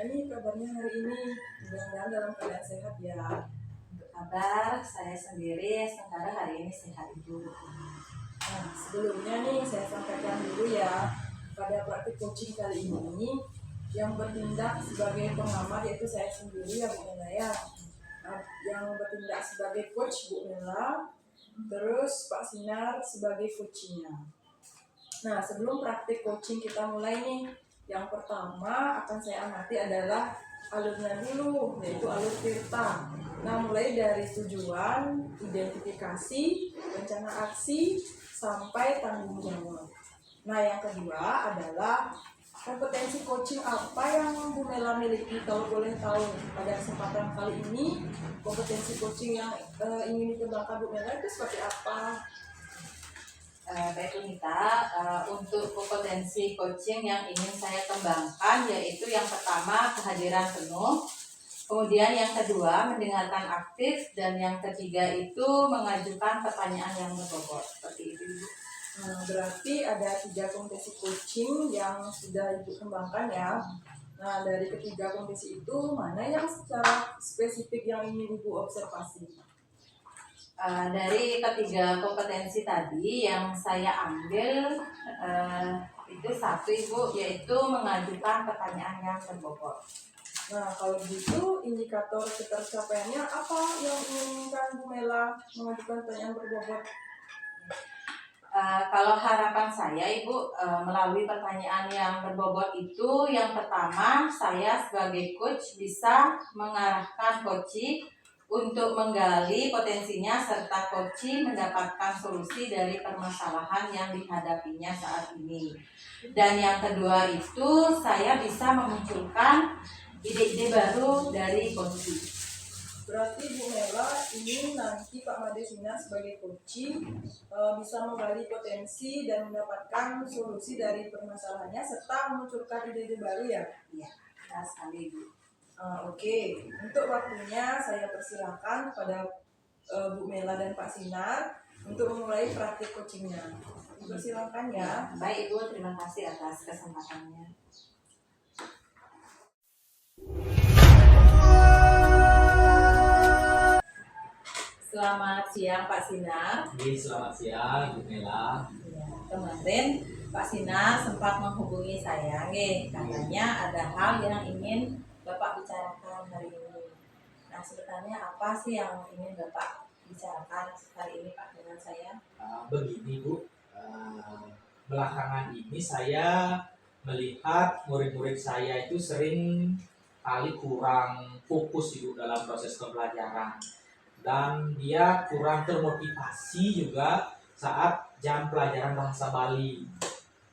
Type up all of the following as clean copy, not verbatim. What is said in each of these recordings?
ini kabarnya hari ini? Mudah-mudahan dalam keadaan sehat ya. Untuk kabar, saya sendiri sementara hari ini sehat itu. Nah, sebelumnya nih saya sampaikan dulu ya, pada praktik coaching kali ini yang bertindak sebagai pengamat yaitu saya sendiri ya Bu Mela ya. Nah, yang bertindak sebagai coach Bu Mela, terus Pak Sinar sebagai coachingnya. Nah, sebelum praktik coaching kita mulai nih, yang pertama akan saya amati adalah alurnya dulu, yaitu alur Tirta. Nah, mulai dari tujuan, identifikasi, rencana aksi, sampai tanggung jawab. Nah, yang kedua adalah kompetensi coaching apa yang Bu Mela miliki. Kalau boleh tahu pada kesempatan kali ini, kompetensi coaching yang ingin dikembangkan Bu Mela itu seperti apa? Baik Unita, untuk kompetensi coaching yang ingin saya kembangkan yaitu yang pertama kehadiran penuh, kemudian yang kedua mendengarkan aktif, dan yang ketiga itu mengajukan pertanyaan yang berbobot. Seperti itu Ibu. Berarti ada 3 kompetensi coaching yang sudah Ibu kembangkan ya. Nah, dari ketiga kompetensi itu mana yang secara spesifik yang ingin Ibu observasi? Dari ketiga kompetensi tadi yang saya ambil itu satu Ibu, yaitu mengajukan pertanyaan yang berbobot. Nah, kalau gitu indikator ketercapaiannya apa yang menginginkan Bu Mela mengajukan pertanyaan berbobot? Kalau harapan saya Ibu, melalui pertanyaan yang berbobot itu, yang pertama saya sebagai coach bisa mengarahkan coachee untuk menggali potensinya serta coachee mendapatkan solusi dari permasalahan yang dihadapinya saat ini. Dan yang kedua itu saya bisa memunculkan ide-ide baru dari coachee. Berarti Bu Mela ini nanti Pak Made Sinar sebagai coaching bisa menggali potensi dan mendapatkan solusi dari permasalahannya serta memunculkan ide-ide baru ya? Iya, benar sekali Bu. Oke. Untuk waktunya saya persilakan pada Bu Mela dan Pak Sinar untuk memulai praktik coachingnya. Persilakan ya. Baik Ibu, terima kasih atas kesempatannya. Selamat siang Pak Sinar. Selamat siang Bu Mela. Ya, kemarin Pak Sinar sempat menghubungi saya, katanya ada hal yang ingin Bapak bicarakan hari ini. Nah, sebenarnya apa sih yang ingin Bapak bicarakan hari ini Pak dengan saya? Begini Bu, belakangan ini saya melihat murid-murid saya itu sering kali kurang fokus Ibu dalam proses pembelajaran, dan dia kurang termotivasi juga saat jam pelajaran bahasa Bali.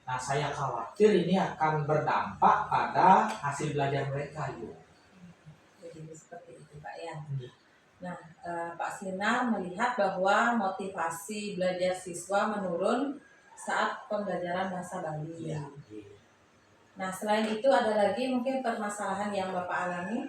Nah, saya khawatir ini akan berdampak pada hasil belajar mereka Ibu. Jadi seperti itu Pak ya. Nah, Pak Sinar melihat bahwa motivasi belajar siswa menurun saat pembelajaran bahasa Bali. Ya. Nah, selain itu ada lagi mungkin permasalahan yang Bapak alami?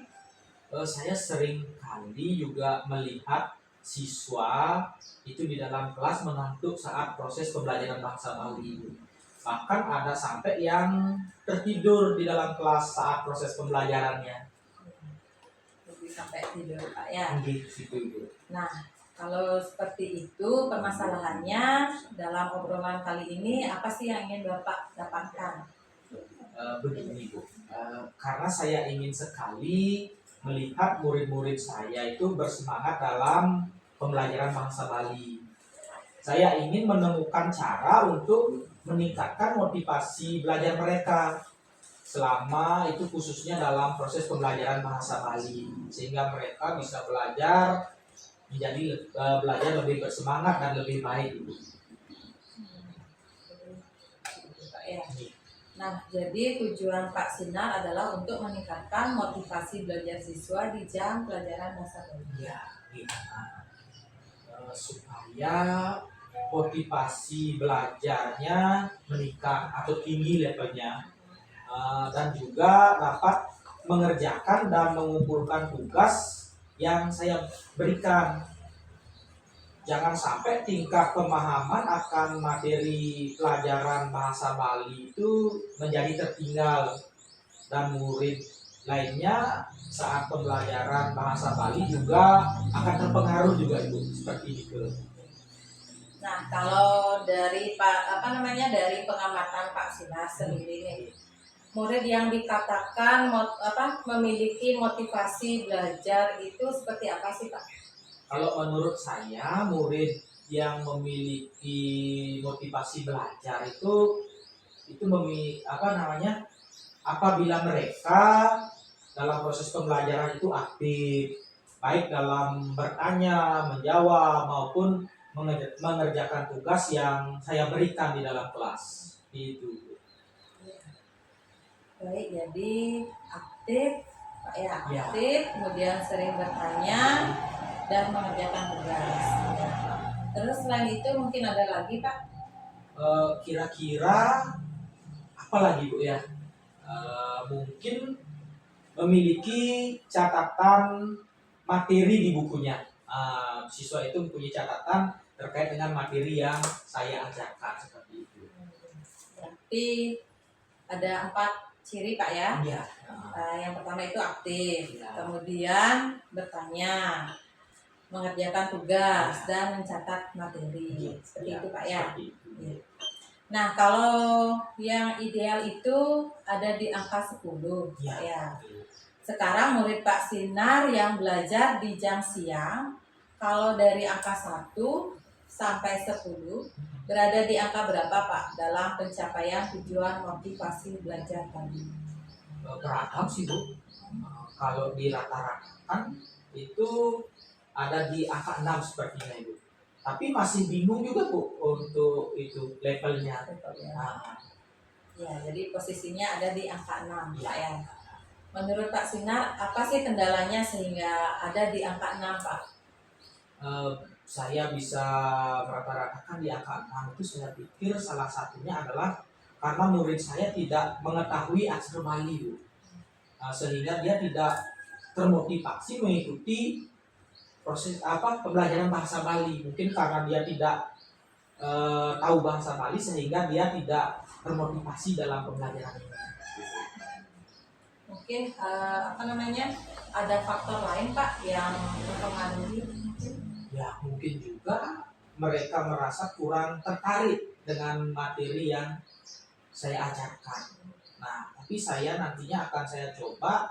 Saya sering kali juga melihat siswa itu di dalam kelas mengantuk saat proses pembelajaran bahasa Bali. Bahkan ada sampai yang tertidur di dalam kelas saat proses pembelajarannya. Jadi sampai tidur Pak ya. Gitu. Nah, kalau seperti itu permasalahannya dalam obrolan kali ini apa sih yang ingin Bapak dapatkan? Begini Bu, karena saya ingin sekali melihat murid-murid saya itu bersemangat dalam pembelajaran bahasa Bali. Saya ingin menemukan cara untuk meningkatkan motivasi belajar mereka selama itu khususnya dalam proses pembelajaran bahasa Bali, sehingga mereka bisa belajar lebih bersemangat dan lebih baik. Ya. Nah, jadi tujuan Pak Sinar adalah untuk meningkatkan motivasi belajar siswa di jam pelajaran bahasa Bali. Ya, supaya motivasi belajarnya meningkat atau tinggi levelnya, dan juga dapat mengerjakan dan mengumpulkan tugas yang saya berikan. Jangan sampai tingkat pemahaman akan materi pelajaran bahasa Bali itu menjadi tertinggal dan murid lainnya saat pembelajaran bahasa Bali juga akan terpengaruh juga Ibu seperti itu. Nah, kalau dari dari pengamatan Pak Sinar sendiri nih, murid yang dikatakan memiliki motivasi belajar itu seperti apa sih Pak? Kalau menurut saya murid yang memiliki motivasi belajar apabila mereka dalam proses pembelajaran itu aktif, baik dalam bertanya, menjawab maupun mengerjakan tugas yang saya berikan di dalam kelas. Itu. Baik, jadi aktif, Pak ya, Ya. aktif, kemudian sering bertanya dan mengerjakan tugas. Ya. Terus selain itu mungkin ada lagi Pak? Kira-kira apa lagi Bu ya? Mungkin memiliki catatan materi di bukunya. Siswa itu mempunyai catatan terkait dengan materi yang saya ajarkan seperti itu. Berarti ada 4 ciri Pak ya. Iya. Yang pertama itu aktif, Ya. kemudian bertanya, mengerjakan tugas dan mencatat materi. Seperti itu Pak ya. Seperti itu. Iya. Nah, kalau yang ideal itu ada di angka 10 Pak ya. Sekarang murid Pak Sinar yang belajar di jam siang, kalau dari angka 1 sampai 10 berada di angka berapa Pak dalam pencapaian tujuan motivasi belajar tadi? Beragam sih Bu. Kalau dirata-ratakan itu ada di angka 6 sepertinya Ibu. Tapi masih bingung juga Bu untuk itu levelnya. Ya, jadi posisinya ada di angka 6 Pak ya. Menurut Pak Sinar, apa sih kendalanya sehingga ada di angka 6 Pak? Saya bisa merata-ratakan di angka 6 itu saya pikir salah satunya adalah karena murid saya tidak mengetahui aksara Bali Bu. Sehingga dia tidak termotivasi mengikuti proses pembelajaran bahasa Bali. Mungkin karena dia tidak tahu bahasa Bali sehingga dia tidak termotivasi dalam pembelajaran ini. Mungkin ada faktor lain Pak yang mempengaruhi? Ya mungkin juga mereka merasa kurang tertarik dengan materi yang saya ajarkan. Nah, tapi saya nantinya akan saya coba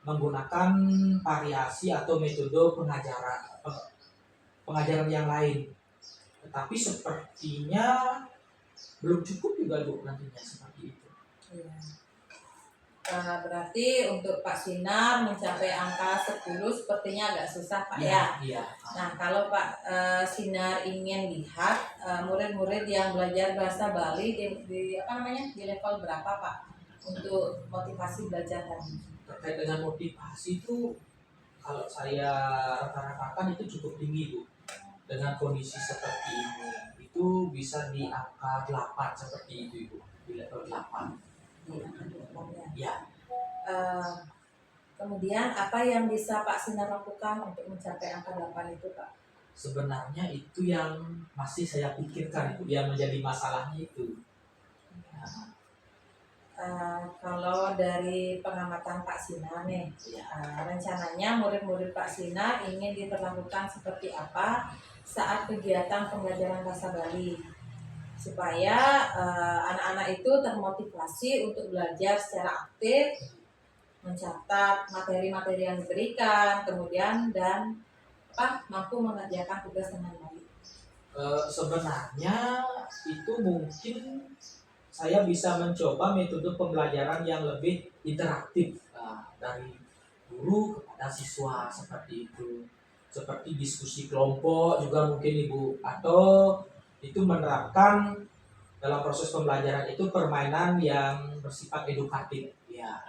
menggunakan variasi atau metode pengajaran yang lain. Tetapi sepertinya belum cukup juga Bu nantinya seperti itu. Ya. Berarti untuk Pak Sinar mencapai angka 10 sepertinya agak susah Pak ya. Iya. Nah, kalau Pak Sinar ingin lihat murid-murid yang belajar bahasa Bali di level berapa Pak untuk motivasi belajar tadi? Terkait dengan motivasi itu kalau saya rata-ratakan itu cukup tinggi Bu. Dengan kondisi seperti ini itu bisa di angka 8 seperti itu Ibu, di level 8. Ya. Kemudian apa yang bisa Pak Sinar lakukan untuk mencapai angka 8 itu Pak? Sebenarnya itu yang masih saya pikirkan itu yang menjadi masalahnya itu. Kalau dari pengamatan Pak Sinar nih, rencananya murid-murid Pak Sinar ingin diperlakukan seperti apa saat kegiatan pembelajaran bahasa Bali supaya anak-anak itu termotivasi untuk belajar secara aktif, mencatat materi-materi yang diberikan, kemudian dan mampu mengerjakan tugas dengan baik. Sebenarnya itu mungkin saya bisa mencoba metode pembelajaran yang lebih interaktif dari guru kepada siswa seperti itu, seperti diskusi kelompok juga mungkin Ibu, atau itu menerapkan dalam proses pembelajaran itu permainan yang bersifat edukatif ya.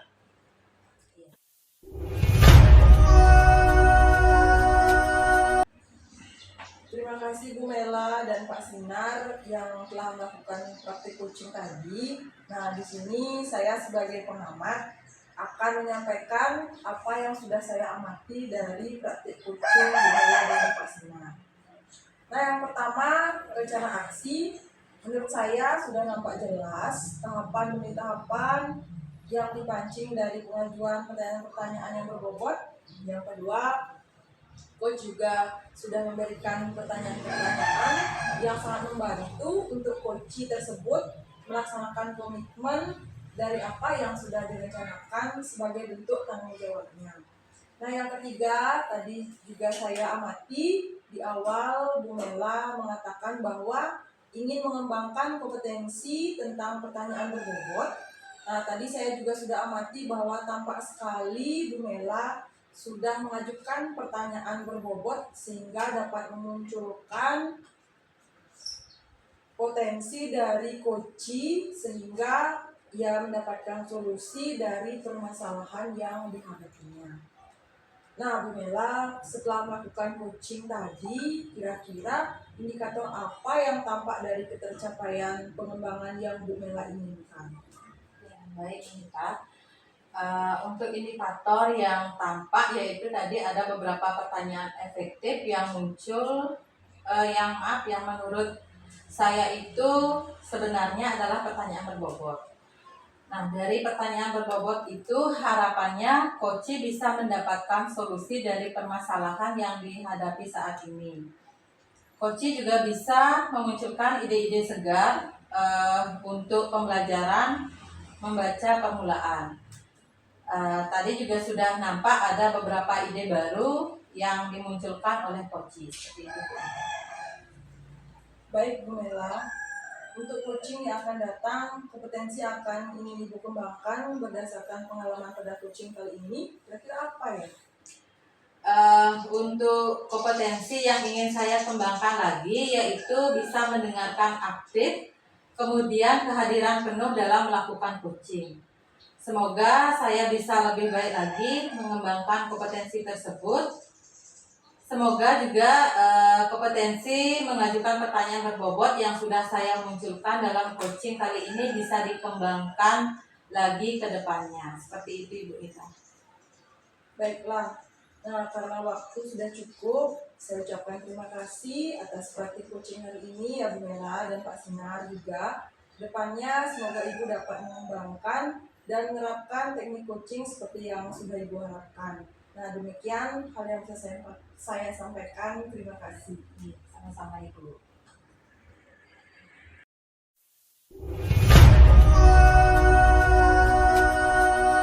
Terima kasih Bu Mela dan Pak Sinar yang telah melakukan praktik coaching tadi. Nah, di sini saya sebagai pengamat akan menyampaikan apa yang sudah saya amati dari praktik coaching Bu Mela dan Pak Sinar. Nah, yang pertama, rencana aksi. Menurut saya sudah nampak jelas tahapan demi tahapan yang dipancing dari pengajuan pertanyaan-pertanyaan yang berbobot. Yang kedua, coach juga sudah memberikan pertanyaan-pertanyaan yang sangat membantu untuk coach tersebut melaksanakan komitmen dari apa yang sudah direncanakan sebagai bentuk tanggung jawabnya. Nah, yang ketiga, tadi juga saya amati di awal Bu Mela mengatakan bahwa ingin mengembangkan kompetensi tentang pertanyaan berbobot. Nah, tadi saya juga sudah amati bahwa tampak sekali Bu Mela sudah mengajukan pertanyaan berbobot sehingga dapat memunculkan potensi dari coaching sehingga ia mendapatkan solusi dari permasalahan yang dihadapinya. Nah, Bu Mela, setelah melakukan coaching tadi, kira-kira indikator apa yang tampak dari ketercapaian pengembangan yang Bu Mela inginkan? Ya, baik Nita. Untuk indikator yang tampak yaitu tadi ada beberapa pertanyaan efektif yang muncul, yang menurut saya itu sebenarnya adalah pertanyaan berbobot. Nah, dari pertanyaan berbobot itu harapannya coach bisa mendapatkan solusi dari permasalahan yang dihadapi saat ini. Coach juga bisa memunculkan ide-ide segar untuk pembelajaran membaca permulaan. Tadi juga sudah nampak ada beberapa ide baru yang dimunculkan oleh coach. Seperti itu. Baik Bu Mela, untuk coaching yang akan datang, kompetensi akan ingin Ibu kembangkan berdasarkan pengalaman pada coaching kali ini, kira-kira apa ya? Untuk kompetensi yang ingin saya kembangkan lagi yaitu bisa mendengarkan aktif, kemudian kehadiran penuh dalam melakukan coaching. Semoga saya bisa lebih baik lagi mengembangkan kompetensi tersebut. Semoga juga kompetensi mengajukan pertanyaan berbobot yang sudah saya munculkan dalam coaching kali ini bisa dikembangkan lagi ke depannya. Seperti itu Ibu Ita. Baiklah, nah karena waktu sudah cukup, saya ucapkan terima kasih atas praktik coaching hari ini ya Bu Mela dan Pak Sinar juga. Depannya semoga Ibu dapat mengembangkan dan menerapkan teknik coaching seperti yang sudah Ibu harapkan. Nah, demikian hal yang bisa saya sampaikan. Terima kasih. Sama-sama Ibu.